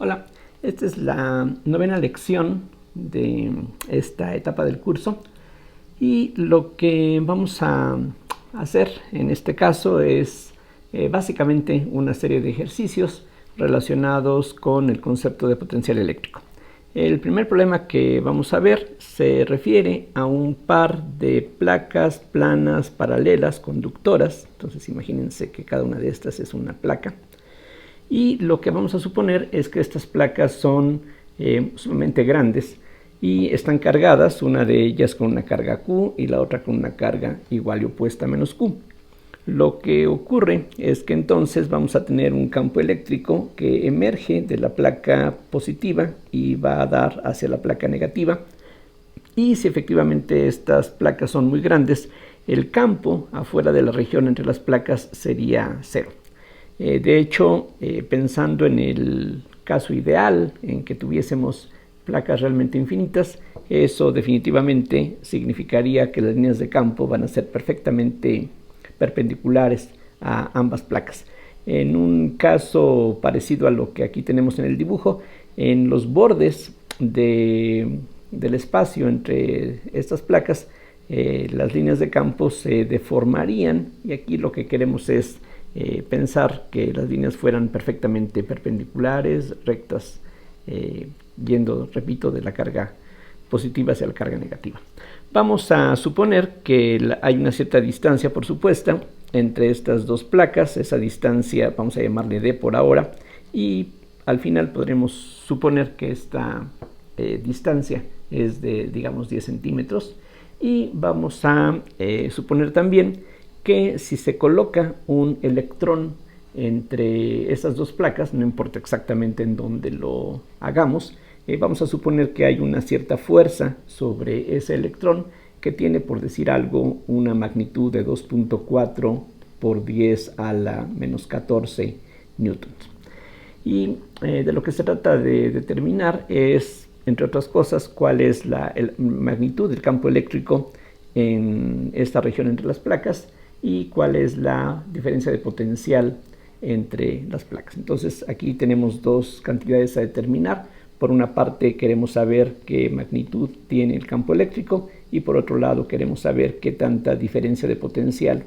Hola, esta es la novena lección de esta etapa del curso y lo que vamos a hacer en este caso es básicamente una serie de ejercicios relacionados con el concepto de potencial eléctrico. El primer problema que vamos a ver se refiere a un par de placas planas paralelas conductoras. Entonces imagínense que cada una de estas es una placa. Y lo que vamos a suponer es que estas placas son sumamente grandes y están cargadas, una de ellas con una carga Q y la otra con una carga igual y opuesta a menos Q. Lo que ocurre es que entonces vamos a tener un campo eléctrico que emerge de la placa positiva y va a dar hacia la placa negativa. Y si efectivamente estas placas son muy grandes, el campo afuera de la región entre las placas sería cero. De hecho, pensando en el caso ideal en que tuviésemos placas realmente infinitas, eso definitivamente significaría que las líneas de campo van a ser perfectamente perpendiculares a ambas placas. En un caso parecido a lo que aquí tenemos en el dibujo, en los bordes del espacio entre estas placas, las líneas de campo se deformarían y aquí lo que queremos es pensar que las líneas fueran perfectamente perpendiculares, rectas, yendo, repito, de la carga positiva hacia la carga negativa. Vamos a suponer que hay una cierta distancia, por supuesto, entre estas dos placas. Esa distancia vamos a llamarle D por ahora, y al final podremos suponer que esta distancia es de, digamos, 10 centímetros. Y vamos a suponer también que si se coloca un electrón entre esas dos placas, no importa exactamente en dónde lo hagamos, vamos a suponer que hay una cierta fuerza sobre ese electrón que tiene, por decir algo, una magnitud de 2.4 por 10 a la menos 14 newtons. Y de lo que se trata de determinar es, entre otras cosas, cuál es la magnitud del campo eléctrico en esta región entre las placas y cuál es la diferencia de potencial entre las placas. Entonces aquí tenemos dos cantidades a determinar. Por una parte queremos saber qué magnitud tiene el campo eléctrico y por otro lado queremos saber qué tanta diferencia de potencial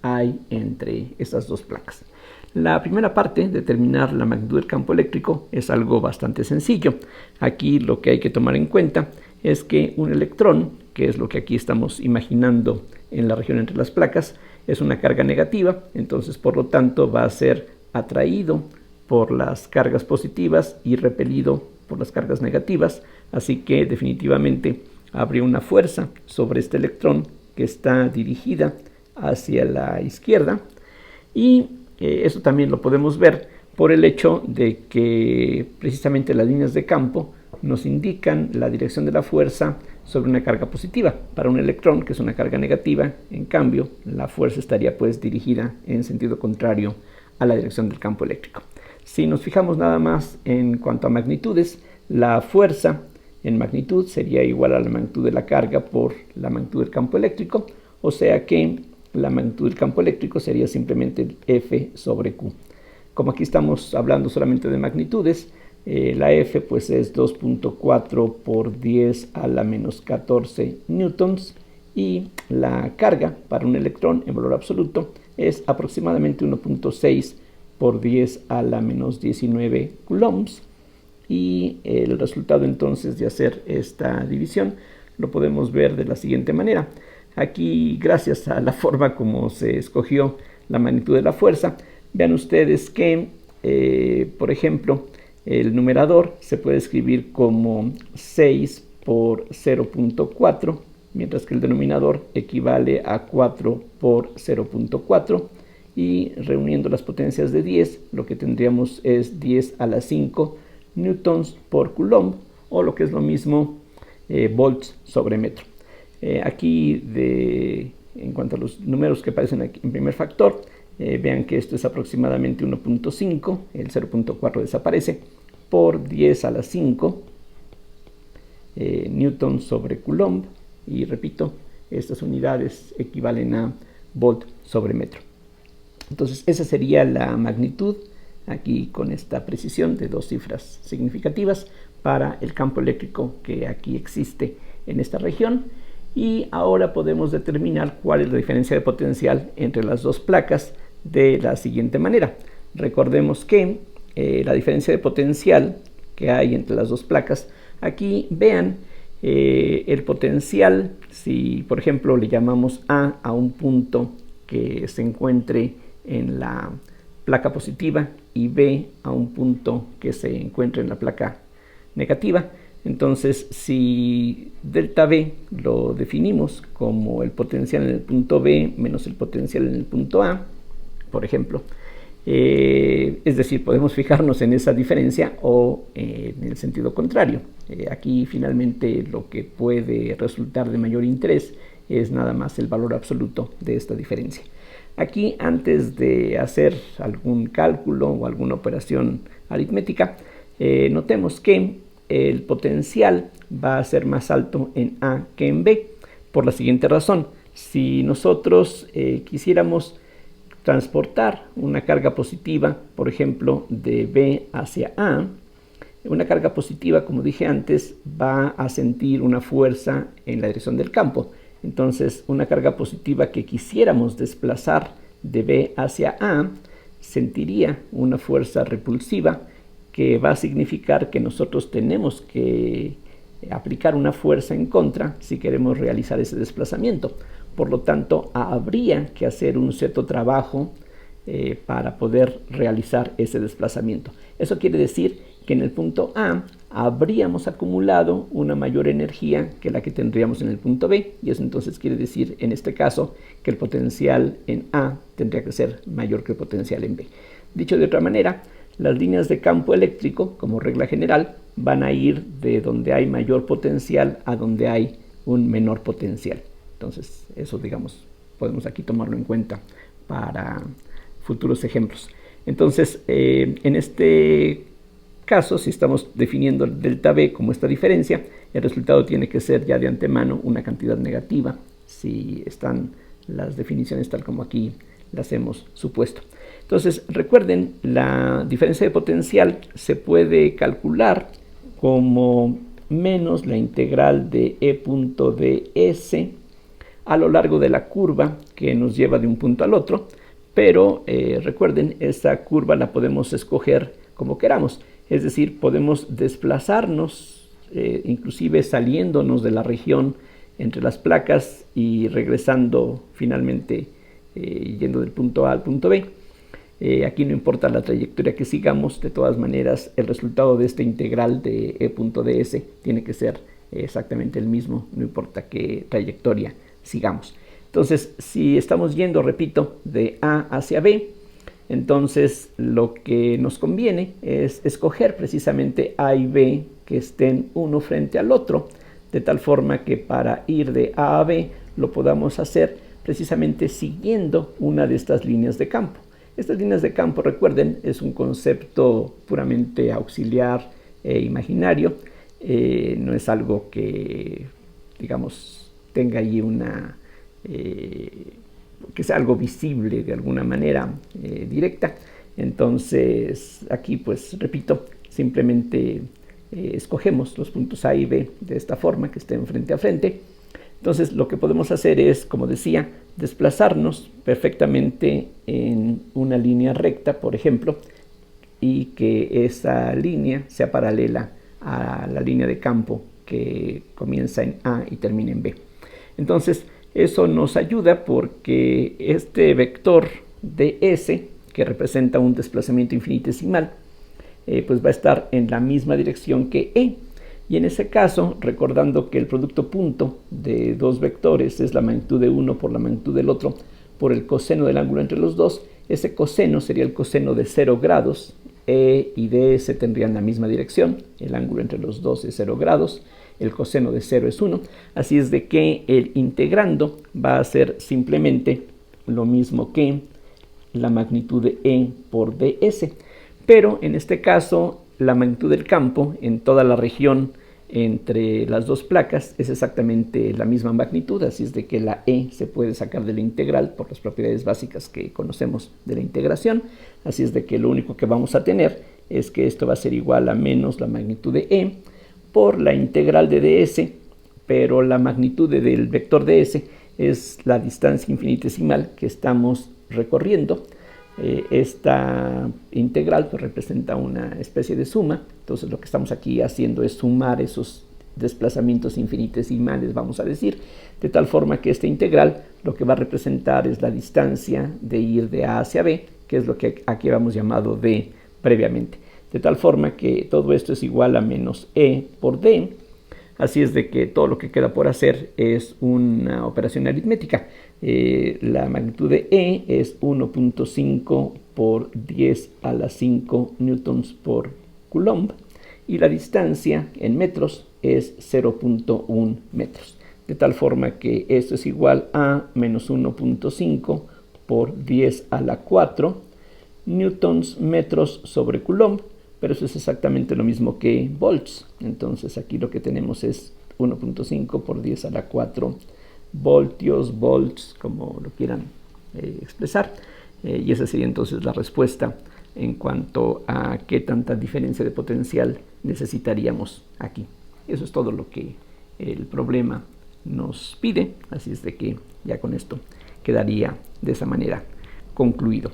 hay entre estas dos placas. La primera parte, determinar la magnitud del campo eléctrico, es algo bastante sencillo. Aquí lo que hay que tomar en cuenta es que un electrón, que es lo que aquí estamos imaginando en la región entre las placas, es una carga negativa, entonces por lo tanto va a ser atraído por las cargas positivas y repelido por las cargas negativas, así que definitivamente habría una fuerza sobre este electrón que está dirigida hacia la izquierda, y eso también lo podemos ver por el hecho de que precisamente las líneas de campo nos indican la dirección de la fuerza sobre una carga positiva. Para un electrón, que es una carga negativa, en cambio, la fuerza estaría pues dirigida en sentido contrario a la dirección del campo eléctrico. Si nos fijamos nada más en cuanto a magnitudes, la fuerza en magnitud sería igual a la magnitud de la carga por la magnitud del campo eléctrico, o sea que la magnitud del campo eléctrico sería simplemente F sobre Q. Como aquí estamos hablando solamente de magnitudes, la F pues es 2.4 por 10 a la menos 14 newtons y la carga para un electrón en valor absoluto es aproximadamente 1.6 por 10 a la menos 19 coulombs, y el resultado entonces de hacer esta división lo podemos ver de la siguiente manera. Aquí, gracias a la forma como se escogió la magnitud de la fuerza, vean ustedes que, por ejemplo, el numerador se puede escribir como 6 por 0.4, mientras que el denominador equivale a 4 por 0.4, y reuniendo las potencias de 10, lo que tendríamos es 10 a la 5 newtons por coulomb, o lo que es lo mismo, volts sobre metro. Aquí, en cuanto a los números que aparecen aquí en primer factor, vean que esto es aproximadamente 1.5, el 0.4 desaparece, por 10 a la 5 newton sobre coulomb, y repito, estas unidades equivalen a volt sobre metro. Entonces esa sería la magnitud aquí con esta precisión de 2 cifras significativas para el campo eléctrico que aquí existe en esta región. Y ahora podemos determinar cuál es la diferencia de potencial entre las 2 placas de la siguiente manera. Recordemos que la diferencia de potencial que hay entre las 2 placas, aquí vean el potencial, si por ejemplo le llamamos A un punto que se encuentre en la placa positiva y B a un punto que se encuentre en la placa negativa, entonces si delta B lo definimos como el potencial en el punto B menos el potencial en el punto A, por ejemplo, es decir, podemos fijarnos en esa diferencia o en el sentido contrario. Aquí finalmente lo que puede resultar de mayor interés es nada más el valor absoluto de esta diferencia. Aquí, antes de hacer algún cálculo o alguna operación aritmética, notemos que el potencial va a ser más alto en A que en B, por la siguiente razón. Si nosotros quisiéramos transportar una carga positiva, por ejemplo, de B hacia A, una carga positiva, como dije antes, va a sentir una fuerza en la dirección del campo. Entonces, una carga positiva que quisiéramos desplazar de B hacia A sentiría una fuerza repulsiva que va a significar que nosotros tenemos que aplicar una fuerza en contra si queremos realizar ese desplazamiento. Por lo tanto, habría que hacer un cierto trabajo para poder realizar ese desplazamiento. Eso quiere decir que en el punto A habríamos acumulado una mayor energía que la que tendríamos en el punto B, y eso entonces quiere decir, en este caso, que el potencial en A tendría que ser mayor que el potencial en B. Dicho de otra manera, las líneas de campo eléctrico, como regla general, van a ir de donde hay mayor potencial a donde hay un menor potencial. Entonces, eso, digamos, podemos aquí tomarlo en cuenta para futuros ejemplos. Entonces, en este caso, si estamos definiendo el delta B como esta diferencia, el resultado tiene que ser ya de antemano una cantidad negativa, si están las definiciones tal como aquí las hemos supuesto. Entonces, recuerden, la diferencia de potencial se puede calcular como menos la integral de E punto ds a lo largo de la curva que nos lleva de un punto al otro, pero recuerden, esa curva la podemos escoger como queramos, es decir, podemos desplazarnos, inclusive saliéndonos de la región entre las placas y regresando finalmente yendo del punto A al punto B. Aquí no importa la trayectoria que sigamos, de todas maneras el resultado de esta integral de E.ds tiene que ser exactamente el mismo, no importa qué trayectoria sigamos. Entonces, si estamos yendo, repito, de A hacia B, entonces lo que nos conviene es escoger precisamente A y B que estén uno frente al otro, de tal forma que para ir de A a B lo podamos hacer precisamente siguiendo una de estas líneas de campo. Estas líneas de campo, recuerden, es un concepto puramente auxiliar e imaginario, no es algo que, digamos, tenga allí una, que sea algo visible de alguna manera directa. Entonces, aquí, pues, repito, simplemente escogemos los puntos A y B de esta forma, que estén frente a frente. Entonces, lo que podemos hacer es, como decía, desplazarnos perfectamente en una línea recta, por ejemplo, y que esa línea sea paralela a la línea de campo que comienza en A y termina en B. Entonces, eso nos ayuda porque este vector ds, que representa un desplazamiento infinitesimal, pues va a estar en la misma dirección que E. Y en ese caso, recordando que el producto punto de dos vectores es la magnitud de uno por la magnitud del otro por el coseno del ángulo entre los dos, ese coseno sería el coseno de 0 grados. E y ds tendrían la misma dirección, el ángulo entre los dos es 0 grados, el coseno de 0 es 1, así es de que el integrando va a ser simplemente lo mismo que la magnitud de E por ds, pero en este caso la magnitud del campo en toda la región entre las dos placas es exactamente la misma magnitud, así es de que la E se puede sacar de la integral por las propiedades básicas que conocemos de la integración, así es de que lo único que vamos a tener es que esto va a ser igual a menos la magnitud de E por la integral de ds, pero la magnitud del vector ds es la distancia infinitesimal que estamos recorriendo. Esta integral pues representa una especie de suma, entonces lo que estamos aquí haciendo es sumar esos desplazamientos infinitesimales, vamos a decir, de tal forma que esta integral lo que va a representar es la distancia de ir de A hacia B, que es lo que aquí habíamos llamado D previamente, de tal forma que todo esto es igual a menos E por D. Así es de que todo lo que queda por hacer es una operación aritmética. La magnitud de E es 1.5 por 10 a la 5 newtons por coulomb y la distancia en metros es 0.1 metros. De tal forma que esto es igual a menos 1.5 por 10 a la 4 newtons metros sobre coulomb, pero eso es exactamente lo mismo que volts. Entonces aquí lo que tenemos es 1.5 por 10 a la 4 voltios, volts, como lo quieran expresar. Y esa sería entonces la respuesta en cuanto a qué tanta diferencia de potencial necesitaríamos aquí. Eso es todo lo que el problema nos pide, así es de que ya con esto quedaría de esa manera concluido.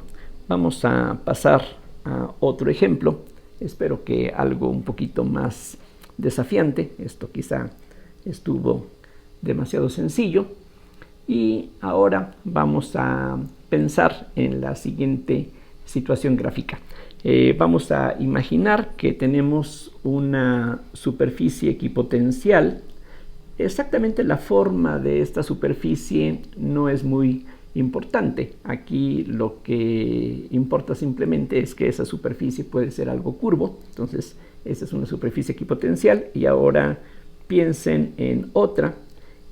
Vamos a pasar a otro ejemplo. Espero que algo un poquito más desafiante. Esto quizá estuvo demasiado sencillo. Y ahora vamos a pensar en la siguiente situación gráfica. Vamos a imaginar que tenemos una superficie equipotencial. Exactamente la forma de esta superficie no es muy importante. Aquí lo que importa simplemente es que esa superficie puede ser algo curvo. Entonces, esa es una superficie equipotencial. Y ahora piensen en otra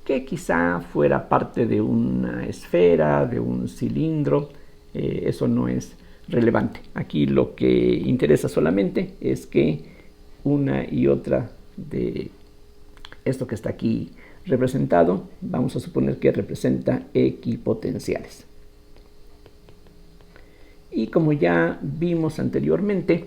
que quizá fuera parte de una esfera, de un cilindro. Eso no es relevante. Aquí lo que interesa solamente es que una y otra de esto que está aquí representado, vamos a suponer que representa equipotenciales. Y como ya vimos anteriormente,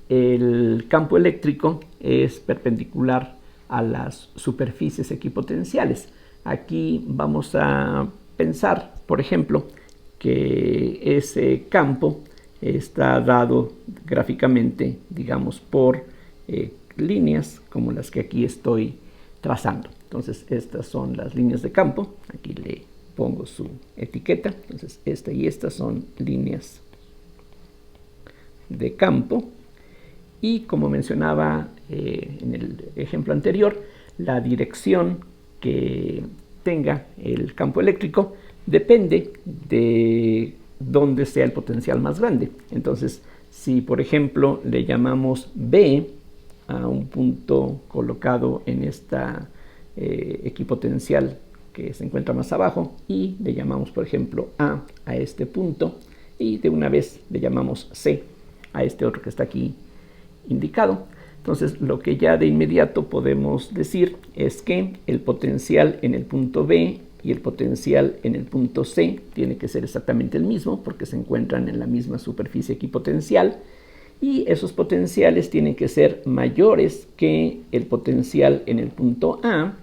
el campo eléctrico es perpendicular a las superficies equipotenciales. Aquí vamos a pensar, por ejemplo, que ese campo está dado gráficamente, digamos, por líneas como las que aquí estoy trazando. Entonces, estas son las líneas de campo. Aquí le pongo su etiqueta. Entonces, esta y esta son líneas de campo. Y como mencionaba en el ejemplo anterior, la dirección que tenga el campo eléctrico depende de dónde sea el potencial más grande. Entonces, si por ejemplo le llamamos B a un punto colocado en esta equipotencial que se encuentra más abajo, y le llamamos por ejemplo A a este punto, y de una vez le llamamos C a este otro que está aquí indicado. Entonces lo que ya de inmediato podemos decir es que el potencial en el punto B y el potencial en el punto C tiene que ser exactamente el mismo porque se encuentran en la misma superficie equipotencial, y esos potenciales tienen que ser mayores que el potencial en el punto A,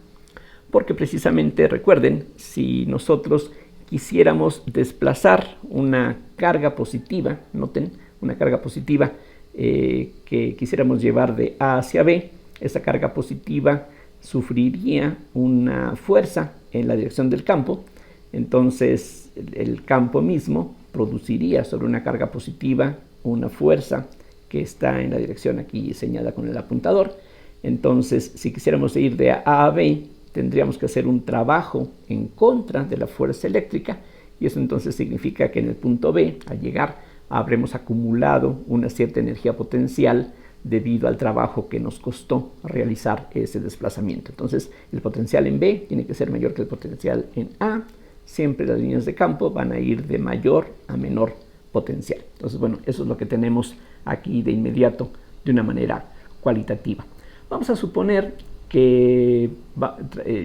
porque precisamente recuerden, si nosotros quisiéramos desplazar una carga positiva, noten, una carga positiva que quisiéramos llevar de A hacia B, esa carga positiva sufriría una fuerza en la dirección del campo. Entonces el campo mismo produciría sobre una carga positiva una fuerza que está en la dirección aquí señalada con el apuntador. Entonces, si quisiéramos ir de A a B, tendríamos que hacer un trabajo en contra de la fuerza eléctrica, y eso entonces significa que en el punto B, al llegar, habremos acumulado una cierta energía potencial debido al trabajo que nos costó realizar ese desplazamiento. Entonces, el potencial en B tiene que ser mayor que el potencial en A. Siempre las líneas de campo van a ir de mayor a menor potencial. Entonces, bueno, eso es lo que tenemos aquí de inmediato de una manera cualitativa. Vamos a suponer que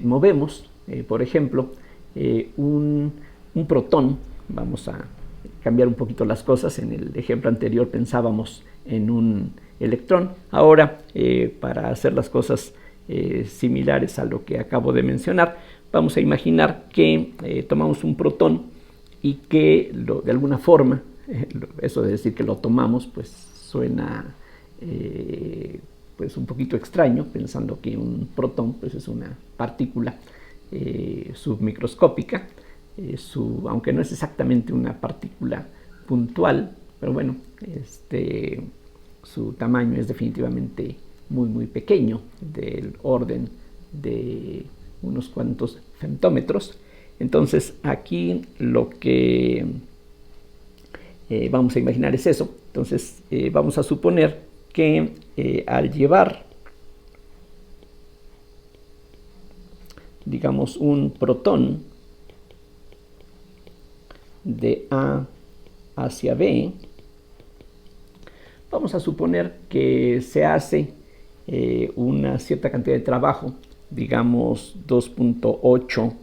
movemos, por ejemplo, un protón. Vamos a cambiar un poquito las cosas. En el ejemplo anterior pensábamos en un electrón. Ahora, para hacer las cosas similares a lo que acabo de mencionar, vamos a imaginar que tomamos un protón y que de alguna forma, eso de decir que lo tomamos, pues suena pues un poquito extraño, pensando que un protón pues es una partícula submicroscópica, aunque no es exactamente una partícula puntual, pero bueno, su tamaño es definitivamente muy pequeño, del orden de unos cuantos femtómetros. Entonces aquí lo que vamos a imaginar es eso. Entonces vamos a suponer que al llevar, digamos, un protón de A hacia B, vamos a suponer que se hace una cierta cantidad de trabajo, digamos 2.8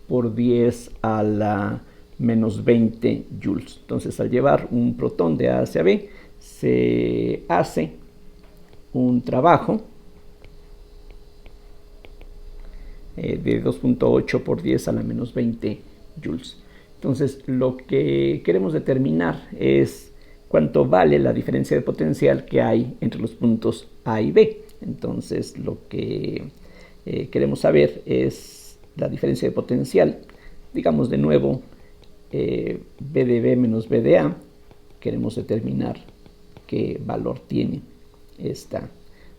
por 10 a la menos 20 joules. Entonces, al llevar un protón de A hacia B, se hace un trabajo de 2.8 por 10 a la menos 20 joules. Entonces, lo que queremos determinar es cuánto vale la diferencia de potencial que hay entre los puntos A y B. Entonces, lo que queremos saber es la diferencia de potencial. Digamos de nuevo, B de B menos B de A. Queremos determinar qué valor tiene esta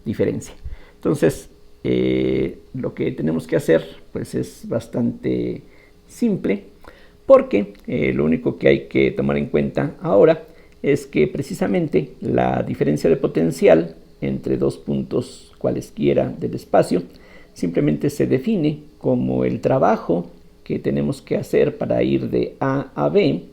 diferencia. Entonces, lo que tenemos que hacer pues es bastante simple, porque lo único que hay que tomar en cuenta ahora es que precisamente la diferencia de potencial entre dos puntos cualesquiera del espacio simplemente se define como el trabajo que tenemos que hacer para ir de A a B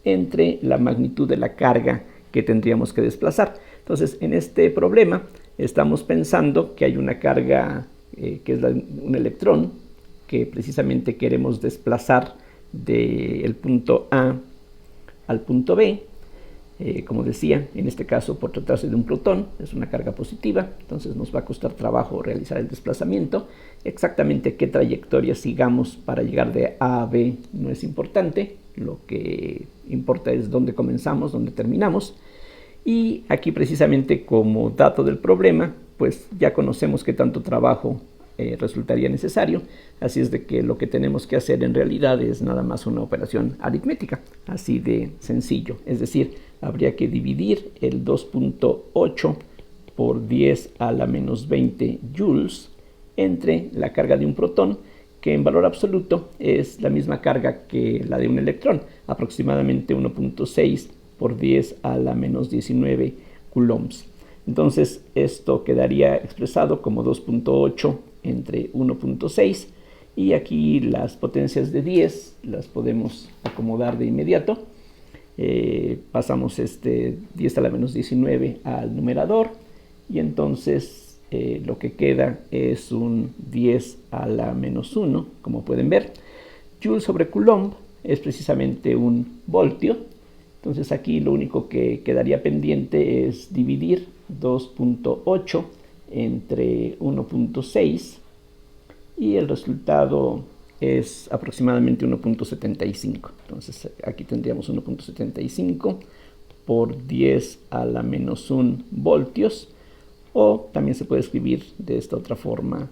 entre la magnitud de la carga que tendríamos que desplazar. Entonces, en este problema estamos pensando que hay una carga que es un electrón que precisamente queremos desplazar del punto A al punto B. Como decía, en este caso, por tratarse de un protón, es una carga positiva, entonces nos va a costar trabajo realizar el desplazamiento. Exactamente qué trayectoria sigamos para llegar de A a B no es importante, lo que importa es dónde comenzamos, dónde terminamos. Y aquí precisamente como dato del problema, pues ya conocemos qué tanto trabajo resultaría necesario, así es de que lo que tenemos que hacer en realidad es nada más una operación aritmética, así de sencillo, es decir, habría que dividir el 2.8 por 10 a la menos 20 joules entre la carga de un protón, que en valor absoluto es la misma carga que la de un electrón, aproximadamente 1.6 por 10 a la menos 19 coulombs. Entonces esto quedaría expresado como 2.8 entre 1.6, y aquí las potencias de 10 las podemos acomodar de inmediato. Pasamos 10 a la menos 19 al numerador, y entonces lo que queda es un 10 a la menos 1, como pueden ver. Joule sobre Coulomb es precisamente un voltio. Entonces aquí lo único que quedaría pendiente es dividir 2.8 entre 1.6, y el resultado es aproximadamente 1.75. Entonces aquí tendríamos 1.75 por 10 a la menos 1 voltios, o también se puede escribir de esta otra forma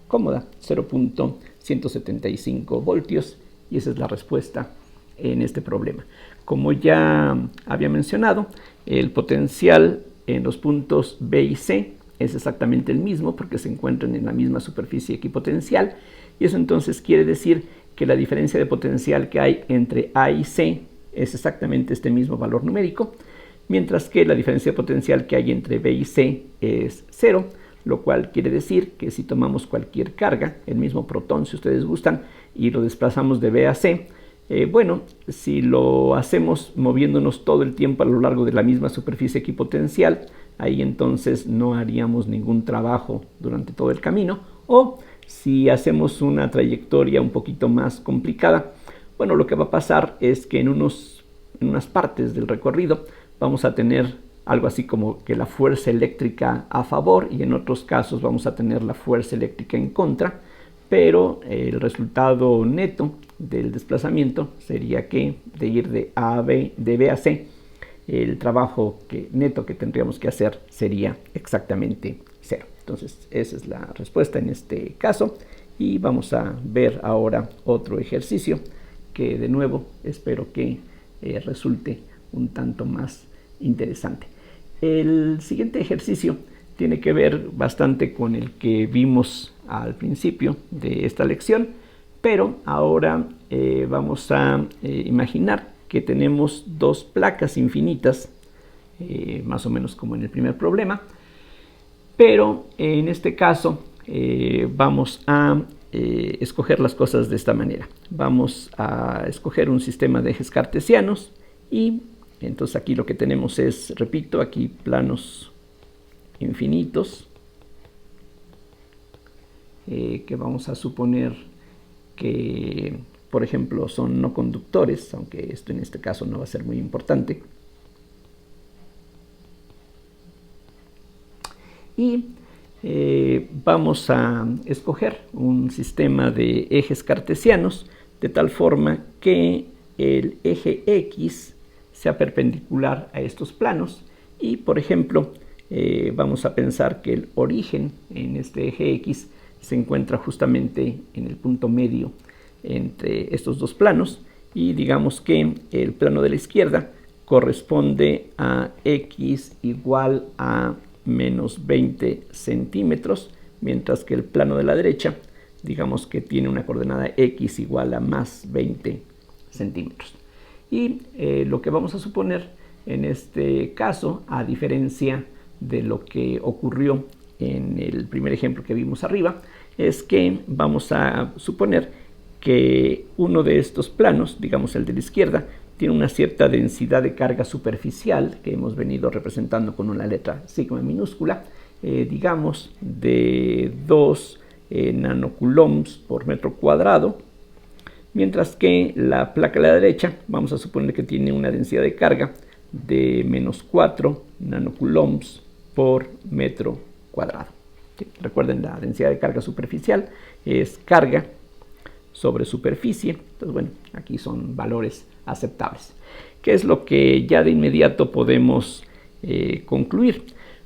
cómoda, 0.175 voltios, y esa es la respuesta en este problema. Como ya había mencionado, el potencial en los puntos B y C es exactamente el mismo porque se encuentran en la misma superficie equipotencial, y eso entonces quiere decir que la diferencia de potencial que hay entre A y C es exactamente este mismo valor numérico, mientras que la diferencia de potencial que hay entre B y C es 0, lo cual quiere decir que si tomamos cualquier carga, el mismo protón si ustedes gustan, y lo desplazamos de B a C, bueno, si lo hacemos moviéndonos todo el tiempo a lo largo de la misma superficie equipotencial, ahí entonces no haríamos ningún trabajo durante todo el camino, O si hacemos una trayectoria un poquito más complicada, bueno, lo que va a pasar es que en unas partes del recorrido vamos a tener algo así como que la fuerza eléctrica a favor, y en otros casos vamos a tener la fuerza eléctrica en contra, pero el resultado neto del desplazamiento sería que de ir de A a B, de B a C, el trabajo neto que tendríamos que hacer sería exactamente cero. Entonces esa es la respuesta en este caso, y vamos a ver ahora otro ejercicio que de nuevo espero que resulte un tanto más interesante. El siguiente ejercicio tiene que ver bastante con el que vimos al principio de esta lección, pero ahora vamos a imaginar que tenemos dos placas infinitas, más o menos como en el primer problema, pero en este caso vamos a escoger las cosas de esta manera. Vamos a escoger un sistema de ejes cartesianos, y entonces aquí lo que tenemos es, repito, aquí planos infinitos que vamos a suponer que, por ejemplo, son no conductores, aunque esto en este caso no va a ser muy importante. Y vamos a escoger un sistema de ejes cartesianos de tal forma que el eje X sea perpendicular a estos planos, y por ejemplo vamos a pensar que el origen en este eje X se encuentra justamente en el punto medio entre estos dos planos, y digamos que el plano de la izquierda corresponde a X igual a menos 20 centímetros, mientras que el plano de la derecha, digamos que tiene una coordenada X igual a más 20 centímetros. Y lo que vamos a suponer en este caso, a diferencia de lo que ocurrió en el primer ejemplo que vimos arriba, es que vamos a suponer que uno de estos planos, digamos el de la izquierda, tiene una cierta densidad de carga superficial que hemos venido representando con una letra sigma minúscula, digamos de 2 nanocoulombs por metro cuadrado, mientras que la placa de la derecha vamos a suponer que tiene una densidad de carga de menos 4 nanocoulombs por metro cuadrado. ¿Sí? Recuerden, la densidad de carga superficial es carga sobre superficie. Entonces, bueno, aquí son valores aceptables. ¿Qué es lo que ya de inmediato podemos concluir?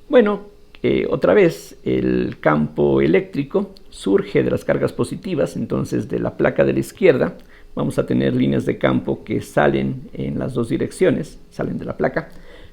Bueno, otra vez el campo eléctrico surge de las cargas positivas. Entonces, de la placa de la izquierda vamos a tener líneas de campo que salen en las dos direcciones, salen de la placa,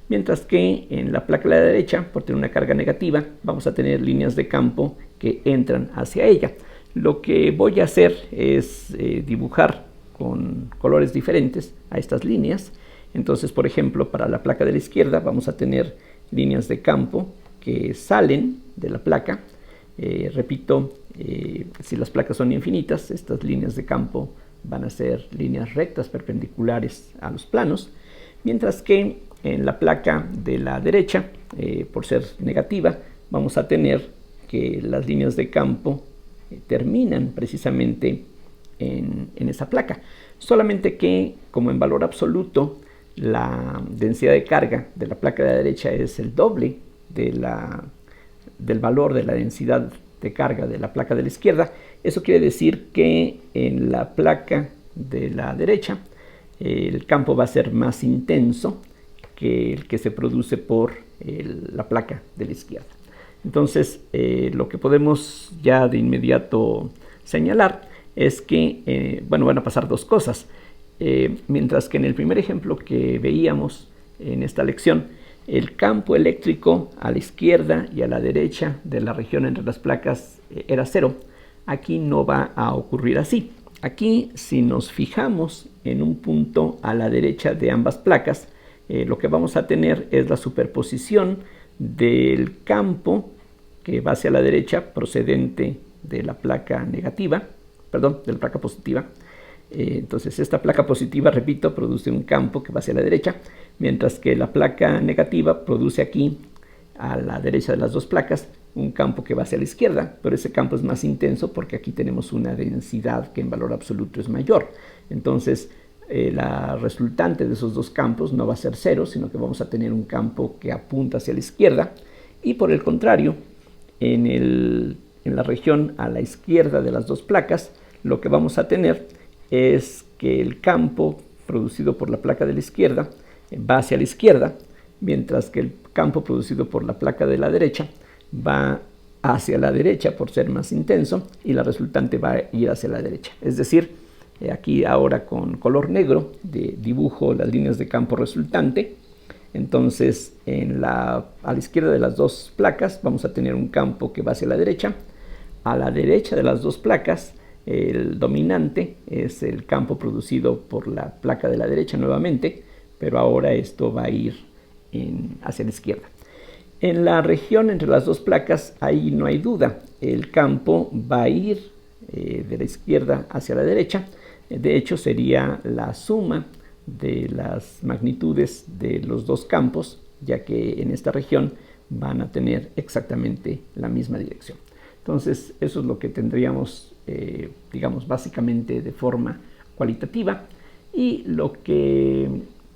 mientras que en la placa de la derecha, por tener una carga negativa, vamos a tener líneas de campo que entran hacia ella. Lo que voy a hacer es dibujar con colores diferentes a estas líneas. Entonces, por ejemplo, para la placa de la izquierda vamos a tener líneas de campo que salen de la placa. Repito, si las placas son infinitas, estas líneas de campo van a ser líneas rectas perpendiculares a los planos, mientras que en la placa de la derecha, por ser negativa, vamos a tener que las líneas de campo terminan precisamente en esa placa, solamente que como en valor absoluto la densidad de carga de la placa de la derecha es el doble del valor de la densidad de carga de la placa de la izquierda. Eso quiere decir que en la placa de la derecha el campo va a ser más intenso que el que se produce por la placa de la izquierda. Entonces, lo que podemos ya de inmediato señalar es que, bueno, van a pasar dos cosas. Mientras que en el primer ejemplo que veíamos en esta lección, el campo eléctrico a la izquierda y a la derecha de la región entre las placas era cero, aquí no va a ocurrir así. Aquí, si nos fijamos en un punto a la derecha de ambas placas, lo que vamos a tener es la superposición del campo que va hacia la derecha procedente de la placa negativa, perdón, de la placa positiva. Entonces esta placa positiva, repito, produce un campo que va hacia la derecha, mientras que la placa negativa produce aquí a la derecha de las dos placas un campo que va hacia la izquierda, pero ese campo es más intenso porque aquí tenemos una densidad que en valor absoluto es mayor. Entonces, la resultante de esos dos campos no va a ser cero, sino que vamos a tener un campo que apunta hacia la izquierda. Y por el contrario, en la región a la izquierda de las dos placas, lo que vamos a tener es que el campo producido por la placa de la izquierda va hacia la izquierda, mientras que el campo producido por la placa de la derecha va hacia la derecha por ser más intenso, y la resultante va a ir hacia la derecha. Es decir, aquí ahora con color negro dibujo las líneas de campo resultante. Entonces a la izquierda de las dos placas vamos a tener un campo que va hacia la derecha. A la derecha de las dos placas, el dominante es el campo producido por la placa de la derecha nuevamente, pero ahora esto va a ir hacia la izquierda. En la región entre las dos placas, ahí no hay duda, el campo va a ir de la izquierda hacia la derecha. De hecho, sería la suma de las magnitudes de los dos campos, ya que en esta región van a tener exactamente la misma dirección. Entonces, eso es lo que tendríamos, digamos, básicamente de forma cualitativa. Y lo que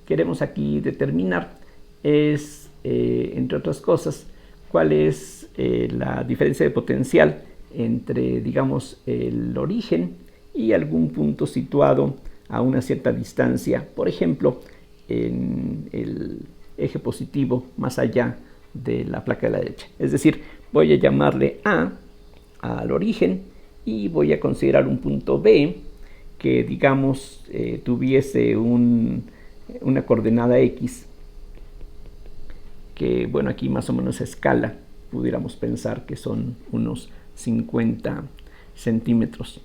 queremos aquí determinar es, entre otras cosas, cuál es la diferencia de potencial entre, digamos, el origen y algún punto situado a una cierta distancia, por ejemplo, en el eje positivo más allá de la placa de la derecha. Es decir, voy a llamarle A al origen y voy a considerar un punto B que, digamos, tuviese una coordenada X, que, bueno, aquí más o menos a escala pudiéramos pensar que son unos 50 centímetros.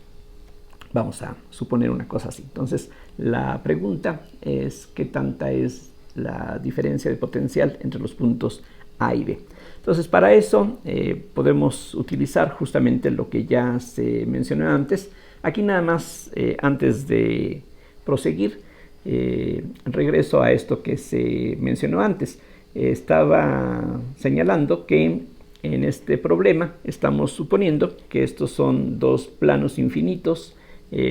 Vamos a suponer una cosa así. Entonces, la pregunta es qué tanta es la diferencia de potencial entre los puntos A y B. Entonces, para eso podemos utilizar justamente lo que ya se mencionó antes. Aquí nada más, antes de proseguir, regreso a esto que se mencionó antes. Estaba señalando que en este problema estamos suponiendo que estos son dos planos infinitos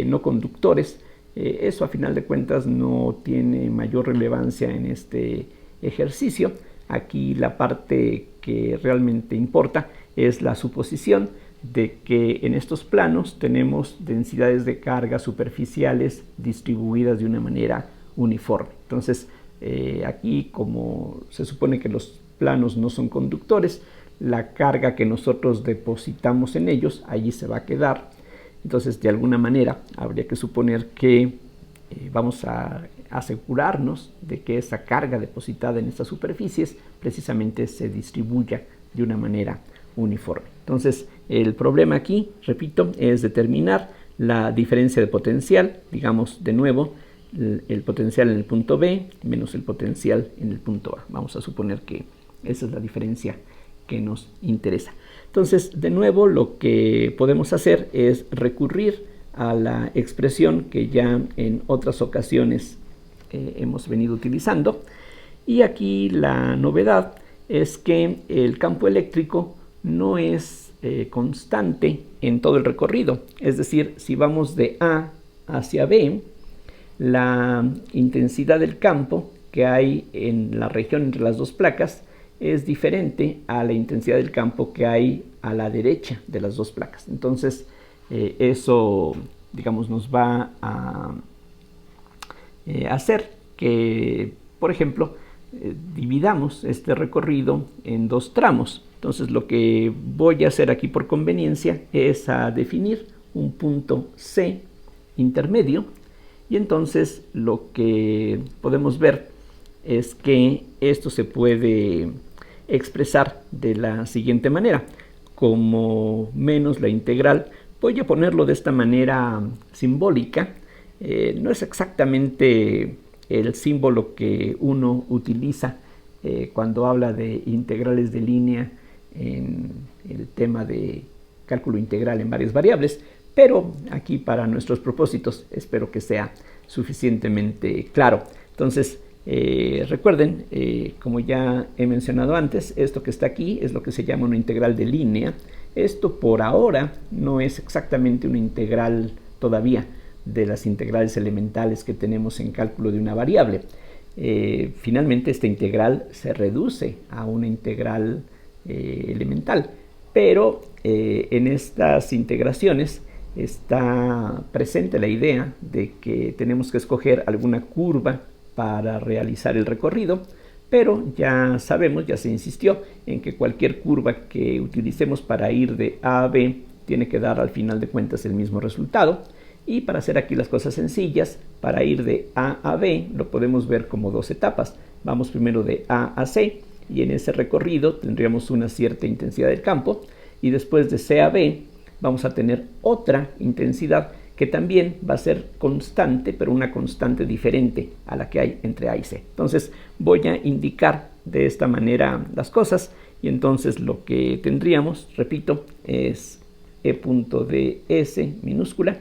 no conductores. Eso a final de cuentas no tiene mayor relevancia en este ejercicio. Aquí la parte que realmente importa es la suposición de que en estos planos tenemos densidades de carga superficiales distribuidas de una manera uniforme. Entonces, aquí, como se supone que los planos no son conductores, la carga que nosotros depositamos en ellos allí se va a quedar. Entonces, de alguna manera, habría que suponer que vamos a asegurarnos de que esa carga depositada en estas superficies precisamente se distribuya de una manera uniforme. Entonces, el problema aquí, repito, es determinar la diferencia de potencial, digamos de nuevo, el potencial en el punto B menos el potencial en el punto A. Vamos a suponer que esa es la diferencia que nos interesa. Entonces, de nuevo, lo que podemos hacer es recurrir a la expresión que ya en otras ocasiones hemos venido utilizando. Y aquí la novedad es que el campo eléctrico no es constante en todo el recorrido. Es decir, si vamos de A hacia B, la intensidad del campo que hay en la región entre las dos placas es diferente a la intensidad del campo que hay a la derecha de las dos placas. Entonces, eso, digamos, nos va a hacer que, por ejemplo, dividamos este recorrido en dos tramos. Entonces, lo que voy a hacer aquí por conveniencia es a definir un punto C intermedio, y entonces lo que podemos ver es que esto se puede expresar de la siguiente manera. Como menos la integral, voy a ponerlo de esta manera simbólica. No es exactamente el símbolo que uno utiliza cuando habla de integrales de línea en el tema de cálculo integral en varias variables, pero aquí para nuestros propósitos espero que sea suficientemente claro. Entonces, Recuerden, como ya he mencionado antes, esto que está aquí es lo que se llama una integral de línea. Esto por ahora no es exactamente una integral todavía de las integrales elementales que tenemos en cálculo de una variable. Finalmente esta integral se reduce a una integral elemental, pero en estas integraciones está presente la idea de que tenemos que escoger alguna curva para realizar el recorrido, pero ya sabemos, ya se insistió en que cualquier curva que utilicemos para ir de A a B tiene que dar al final de cuentas el mismo resultado. Y para hacer aquí las cosas sencillas, para ir de A a B lo podemos ver como dos etapas. Vamos primero de A a C y en ese recorrido tendríamos una cierta intensidad del campo, y después de C a B vamos a tener otra intensidad que también va a ser constante, pero una constante diferente a la que hay entre A y C. Entonces voy a indicar de esta manera las cosas, y entonces lo que tendríamos, repito, es E punto de S minúscula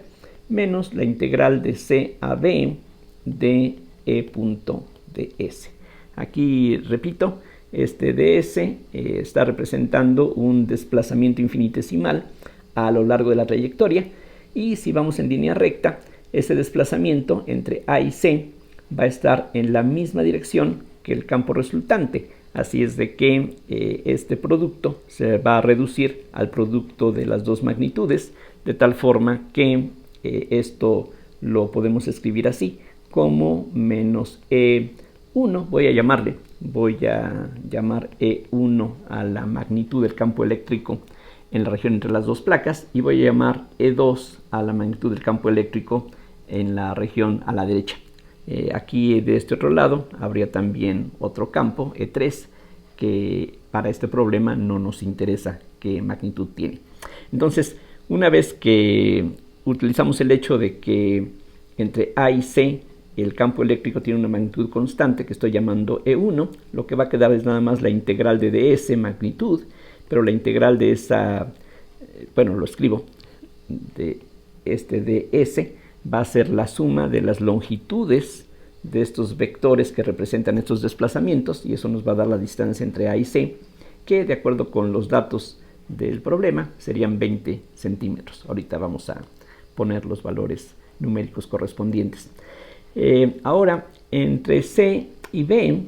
menos la integral de C a B de E punto de S. Aquí repito, este ds está representando un desplazamiento infinitesimal a lo largo de la trayectoria, y si vamos en línea recta, ese desplazamiento entre A y C va a estar en la misma dirección que el campo resultante. Así es de que este producto se va a reducir al producto de las dos magnitudes, de tal forma que esto lo podemos escribir así, como menos E1, voy a llamar E1 a la magnitud del campo eléctrico en la región entre las dos placas, y voy a llamar E2 a la magnitud del campo eléctrico en la región a la derecha. Aquí de este otro lado habría también otro campo, E3, que para este problema no nos interesa qué magnitud tiene. Entonces, una vez que utilizamos el hecho de que entre A y C el campo eléctrico tiene una magnitud constante que estoy llamando E1, lo que va a quedar es nada más la integral de ds magnitud, pero la integral de esa, bueno, lo escribo, de este ds va a ser la suma de las longitudes de estos vectores que representan estos desplazamientos, y eso nos va a dar la distancia entre A y C, que de acuerdo con los datos del problema serían 20 centímetros. Ahorita vamos a poner los valores numéricos correspondientes. Ahora, entre C y B,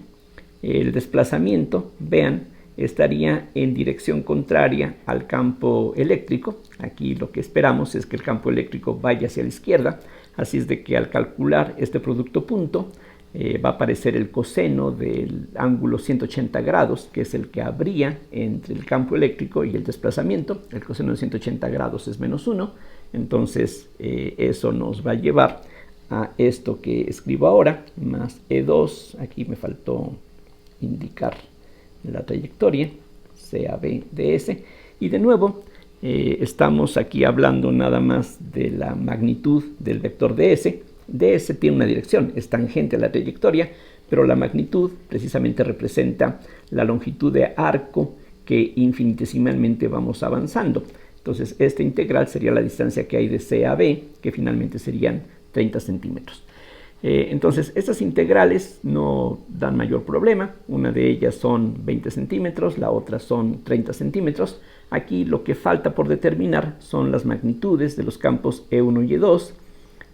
el desplazamiento, vean, estaría en dirección contraria al campo eléctrico. Aquí lo que esperamos es que el campo eléctrico vaya hacia la izquierda, así es de que al calcular este producto punto va a aparecer el coseno del ángulo 180 grados, que es el que habría entre el campo eléctrico y el desplazamiento. El coseno de 180 grados es menos 1, entonces eso nos va a llevar a esto que escribo ahora, más E2, aquí me faltó indicar la trayectoria, CAB de S, y de nuevo estamos aquí hablando nada más de la magnitud del vector ds. ds tiene una dirección, es tangente a la trayectoria, pero la magnitud precisamente representa la longitud de arco que infinitesimalmente vamos avanzando. Entonces esta integral sería la distancia que hay de C a B, que finalmente serían 30 centímetros. Entonces estas integrales no dan mayor problema. Una de ellas son 20 centímetros, la otra son 30 centímetros. Aquí lo que falta por determinar son las magnitudes de los campos E1 y E2,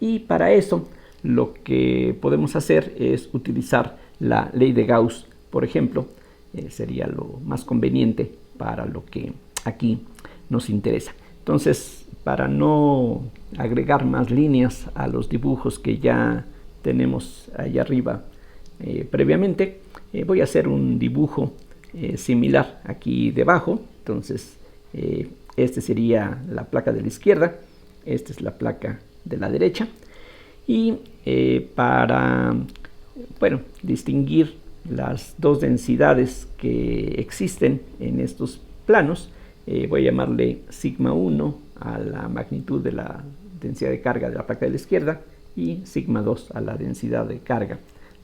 y para eso lo que podemos hacer es utilizar la ley de Gauss, por ejemplo. Sería lo más conveniente para lo que aquí nos interesa. Entonces, para no agregar más líneas a los dibujos que ya tenemos allá arriba previamente, voy a hacer un dibujo similar aquí debajo. Entonces este sería la placa de la izquierda, esta es la placa de la derecha, y para distinguir las dos densidades que existen en estos planos, voy a llamarle sigma 1 a la magnitud de la densidad de carga de la placa de la izquierda y sigma 2 a la densidad de carga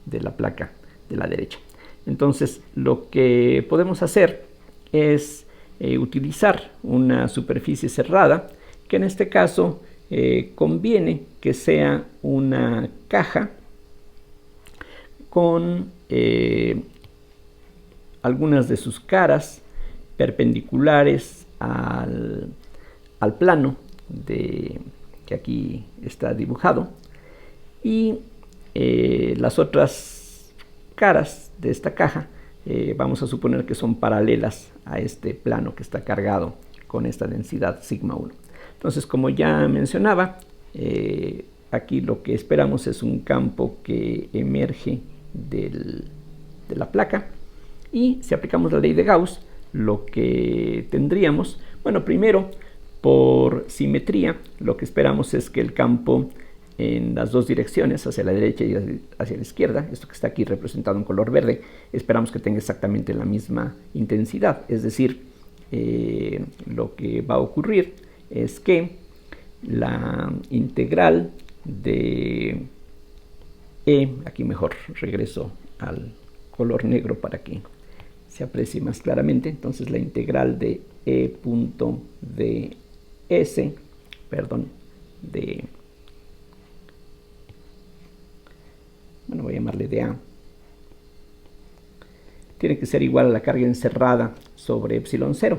de la placa de la derecha. Entonces lo que podemos hacer es utilizar una superficie cerrada, que en este caso conviene que sea una caja con algunas de sus caras perpendiculares al plano que aquí está dibujado, y las otras caras de esta caja vamos a suponer que son paralelas a este plano que está cargado con esta densidad sigma 1. Entonces, como ya mencionaba, aquí lo que esperamos es un campo que emerge de la placa, y si aplicamos la ley de Gauss, lo que tendríamos, bueno, primero, por simetría, lo que esperamos es que el campo en las dos direcciones, hacia la derecha y hacia la izquierda, esto que está aquí representado en color verde, esperamos que tenga exactamente la misma intensidad. Es decir, lo que va a ocurrir es que la integral de E, aquí mejor regreso al color negro para que se aprecie más claramente, entonces la integral de E punto de S, bueno, voy a llamarle de A, tiene que ser igual a la carga encerrada sobre epsilon 0.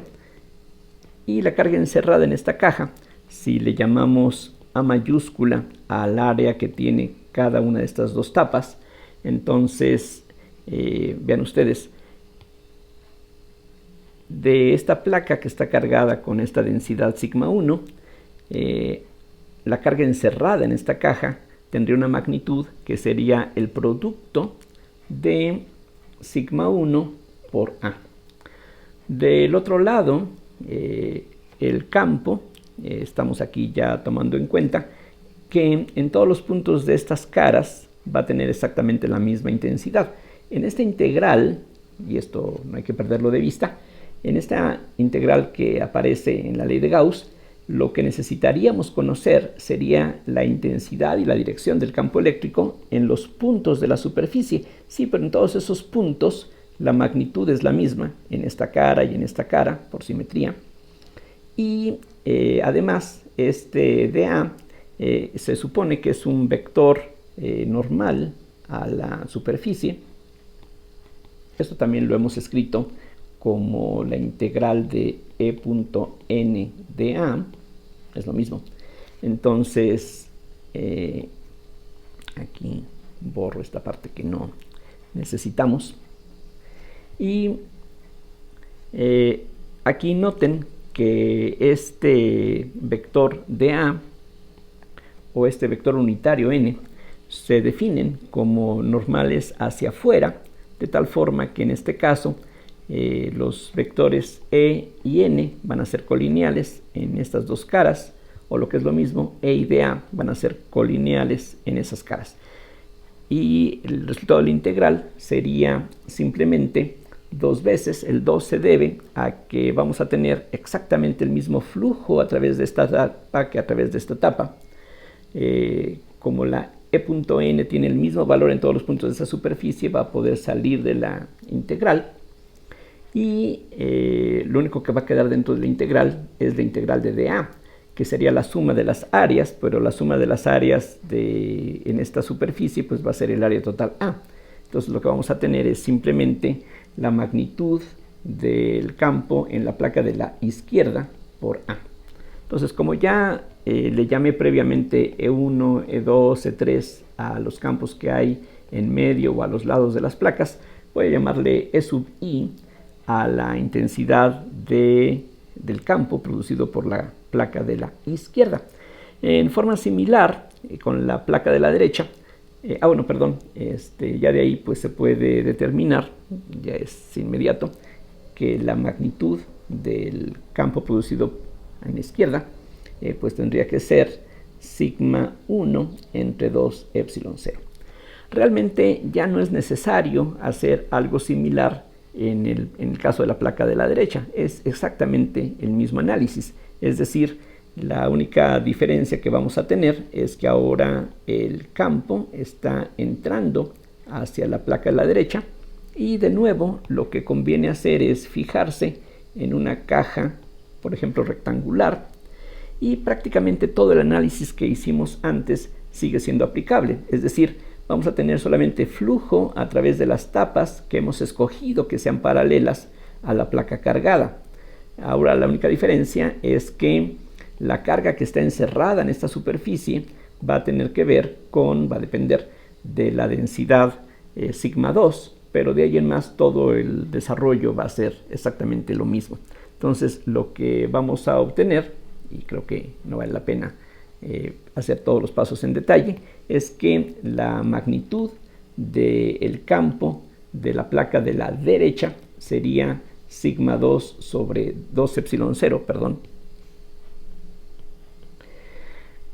Y la carga encerrada en esta caja, si le llamamos A mayúscula al área que tiene cada una de estas dos tapas, entonces, vean ustedes, de esta placa que está cargada con esta densidad sigma 1, la carga encerrada en esta caja tendría una magnitud que sería el producto de sigma 1 por A. Del otro lado, el campo, estamos aquí ya tomando en cuenta que en todos los puntos de estas caras va a tener exactamente la misma intensidad. En esta integral, y esto no hay que perderlo de vista, en esta integral que aparece en la ley de Gauss, lo que necesitaríamos conocer sería la intensidad y la dirección del campo eléctrico en los puntos de la superficie. Sí, pero en todos esos puntos la magnitud es la misma, en esta cara y en esta cara, por simetría. Y además, este dA se supone que es un vector normal a la superficie. Esto también lo hemos escrito como la integral de E.n dA, es lo mismo. Entonces, aquí borro esta parte que no necesitamos. Y aquí noten que este vector dA o este vector unitario n se definen como normales hacia afuera, de tal forma que en este caso los vectores E y N van a ser colineales en estas dos caras, o lo que es lo mismo, E y dA van a ser colineales en esas caras. Y el resultado de la integral sería simplemente 2 veces, el 2 se debe a que vamos a tener exactamente el mismo flujo a través de esta tapa que a través de esta tapa. Como la E.n tiene el mismo valor en todos los puntos de esa superficie, va a poder salir de la integral. Y lo único que va a quedar dentro de la integral es la integral de dA, que sería la suma de las áreas, pero la suma de las áreas en esta superficie pues va a ser el área total A. Entonces lo que vamos a tener es simplemente la magnitud del campo en la placa de la izquierda por A. Entonces, como ya le llamé previamente E1, E2, E3 a los campos que hay en medio o a los lados de las placas, voy a llamarle E sub I a la intensidad del campo producido por la placa de la izquierda. En forma similar, con la placa de la derecha, ya de ahí pues se puede determinar, ya es inmediato, que la magnitud del campo producido en la izquierda pues tendría que ser sigma 1 entre 2 epsilon 0. Realmente ya no es necesario hacer algo similar en el caso de la placa de la derecha. Es exactamente el mismo análisis, es decir, la única diferencia que vamos a tener es que ahora el campo está entrando hacia la placa de la derecha, y de nuevo lo que conviene hacer es fijarse en una caja, por ejemplo rectangular, y prácticamente todo el análisis que hicimos antes sigue siendo aplicable. Es decir, vamos a tener solamente flujo a través de las tapas que hemos escogido que sean paralelas a la placa cargada. Ahora la única diferencia es que la carga que está encerrada en esta superficie va a tener que ver va a depender de la densidad sigma 2, pero de ahí en más todo el desarrollo va a ser exactamente lo mismo. Entonces lo que vamos a obtener, y creo que no vale la pena hacer todos los pasos en detalle, es que la magnitud del campo de la placa de la derecha sería sigma 2 sobre 2 epsilon 0,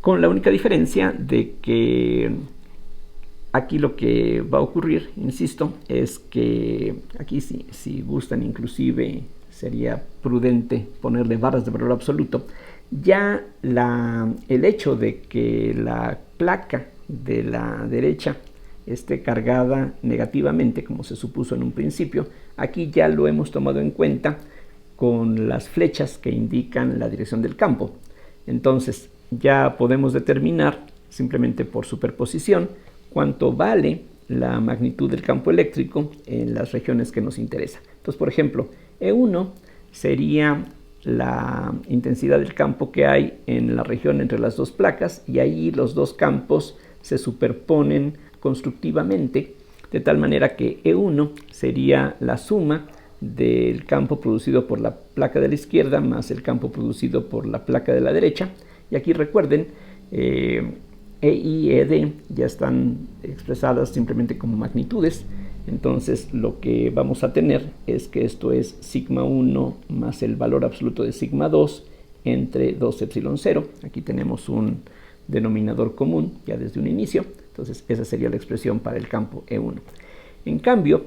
con la única diferencia de que aquí lo que va a ocurrir, insisto, es que aquí si gustan inclusive sería prudente ponerle barras de valor absoluto. Ya el hecho de que la placa de la derecha esté cargada negativamente, como se supuso en un principio, aquí ya lo hemos tomado en cuenta con las flechas que indican la dirección del campo. Entonces ya podemos determinar simplemente por superposición cuánto vale la magnitud del campo eléctrico en las regiones que nos interesa. Entonces, por ejemplo, E1 sería la intensidad del campo que hay en la región entre las dos placas, y ahí los dos campos se superponen constructivamente, de tal manera que E1 sería la suma del campo producido por la placa de la izquierda más el campo producido por la placa de la derecha. Y aquí recuerden, E y ED ya están expresadas simplemente como magnitudes. Entonces lo que vamos a tener es que esto es sigma 1 más el valor absoluto de sigma 2 entre 2 epsilon 0. Aquí tenemos un denominador común ya desde un inicio. Entonces esa sería la expresión para el campo E1. En cambio,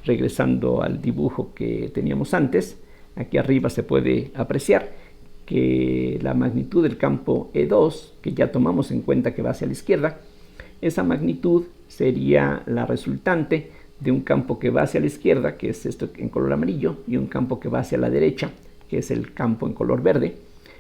regresando al dibujo que teníamos antes, aquí arriba se puede apreciar que la magnitud del campo E2, que ya tomamos en cuenta que va hacia la izquierda, esa magnitud sería la resultante de un campo que va hacia la izquierda, que es esto en color amarillo, y un campo que va hacia la derecha, que es el campo en color verde.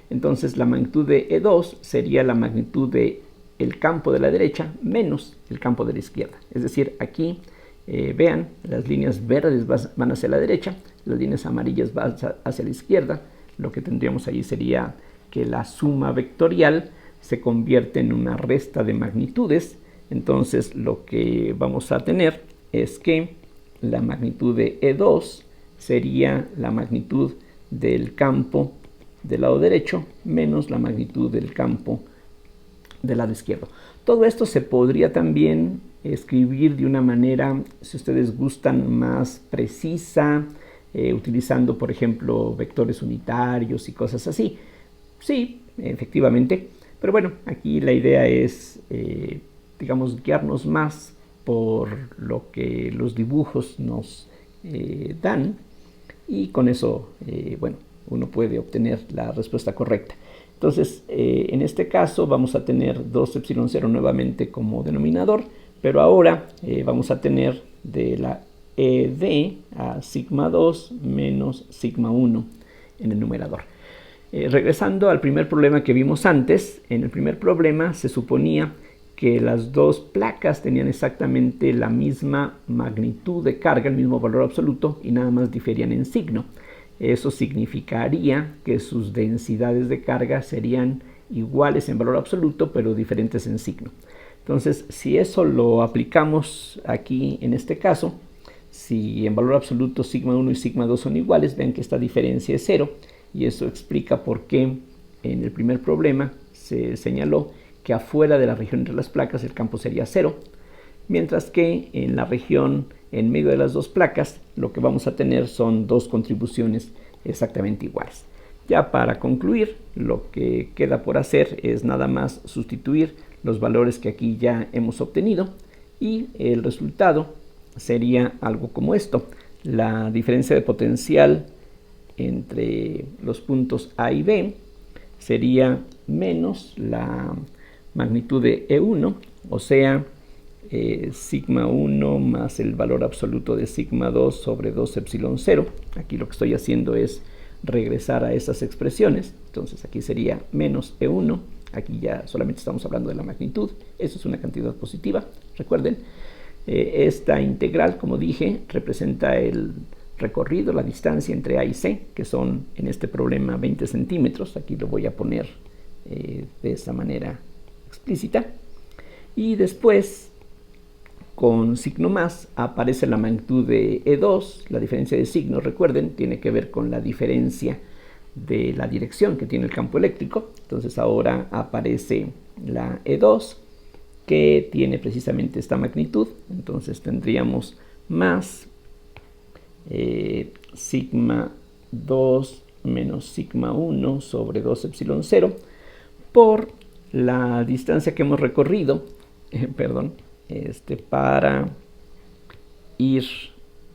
Entonces la magnitud de E2 sería la magnitud de el campo de la derecha menos el campo de la izquierda. Es decir, aquí vean, las líneas verdes van hacia la derecha, las líneas amarillas van hacia la izquierda. Lo que tendríamos ahí sería que la suma vectorial se convierte en una resta de magnitudes. Entonces lo que vamos a tener es que la magnitud de E2 sería la magnitud del campo del lado derecho menos la magnitud del campo del lado izquierdo. Todo esto se podría también escribir de una manera, si ustedes gustan, más precisa, utilizando por ejemplo vectores unitarios y cosas así. Sí, efectivamente, pero bueno, aquí la idea es digamos guiarnos más por lo que los dibujos nos dan, y con eso bueno, uno puede obtener la respuesta correcta. Entonces en este caso vamos a tener 2 epsilon 0 nuevamente como denominador, pero ahora vamos a tener de la ED a sigma 2 menos sigma 1 en el numerador. Regresando al primer problema que vimos antes, en el primer problema se suponía que las dos placas tenían exactamente la misma magnitud de carga, el mismo valor absoluto, y nada más diferían en signo. Eso significaría que sus densidades de carga serían iguales en valor absoluto, pero diferentes en signo. Entonces, si eso lo aplicamos aquí en este caso, si en valor absoluto sigma 1 y sigma 2 son iguales, ven que esta diferencia es 0, y eso explica por qué en el primer problema se señaló que afuera de la región entre las placas el campo sería 0, mientras que en la región en medio de las dos placas lo que vamos a tener son dos contribuciones exactamente iguales. Ya para concluir, lo que queda por hacer es nada más sustituir los valores que aquí ya hemos obtenido, y el resultado sería algo como esto. La diferencia de potencial entre los puntos A y B sería menos la magnitud de E1, o sea, sigma 1 más el valor absoluto de sigma 2 sobre 2 epsilon 0. Aquí lo que estoy haciendo es regresar a esas expresiones. Entonces aquí sería menos E1 aquí ya solamente estamos hablando de la magnitud. Esto es una cantidad positiva, recuerden. Esta integral, como dije, representa el recorrido, la distancia entre A y C, que son en este problema 20 centímetros. Aquí lo voy a poner de esa manera explícita. Y después, con signo más, aparece la magnitud de E2. La diferencia de signo, recuerden, tiene que ver con la diferencia de la dirección que tiene el campo eléctrico. Entonces ahora aparece la E2, que tiene precisamente esta magnitud. Entonces tendríamos más sigma 2 menos sigma 1 sobre 2 epsilon 0 por la distancia que hemos recorrido, para ir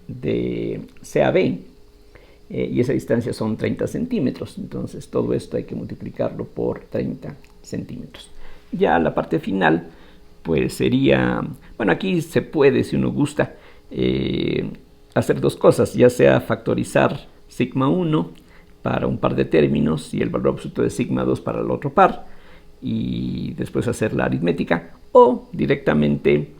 de C a B, y esa distancia son 30 centímetros. Entonces todo esto hay que multiplicarlo por 30 centímetros. Ya la parte final pues sería, bueno, aquí se puede, si uno gusta, hacer dos cosas, ya sea factorizar sigma 1 para un par de términos y el valor absoluto de sigma 2 para el otro par, y después hacer la aritmética, o directamente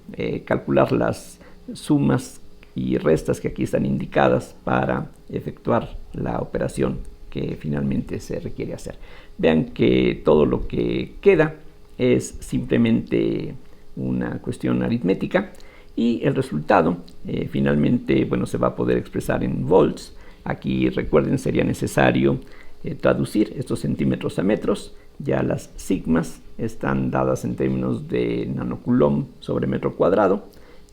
calcular las sumas y restas que aquí están indicadas para efectuar la operación que finalmente se requiere hacer. Vean que todo lo que queda es simplemente una cuestión aritmética, y el resultado finalmente, bueno, se va a poder expresar en volts. Aquí recuerden, sería necesario traducir estos centímetros a metros. Ya las sigmas están dadas en términos de nanocoulomb sobre metro cuadrado.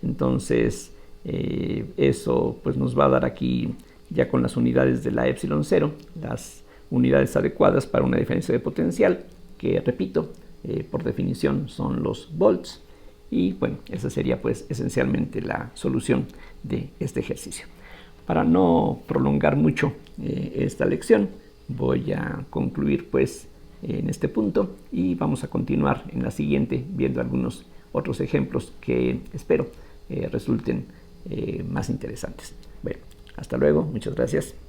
Entonces eso pues nos va a dar aquí, ya con las unidades de la epsilon 0, las unidades adecuadas para una diferencia de potencial, que repito, por definición son los volts. Y bueno, esa sería pues esencialmente la solución de este ejercicio. Para no prolongar mucho esta lección, voy a concluir pues en este punto, y vamos a continuar en la siguiente viendo algunos otros ejemplos que espero resulten más interesantes. Bueno, hasta luego, muchas gracias.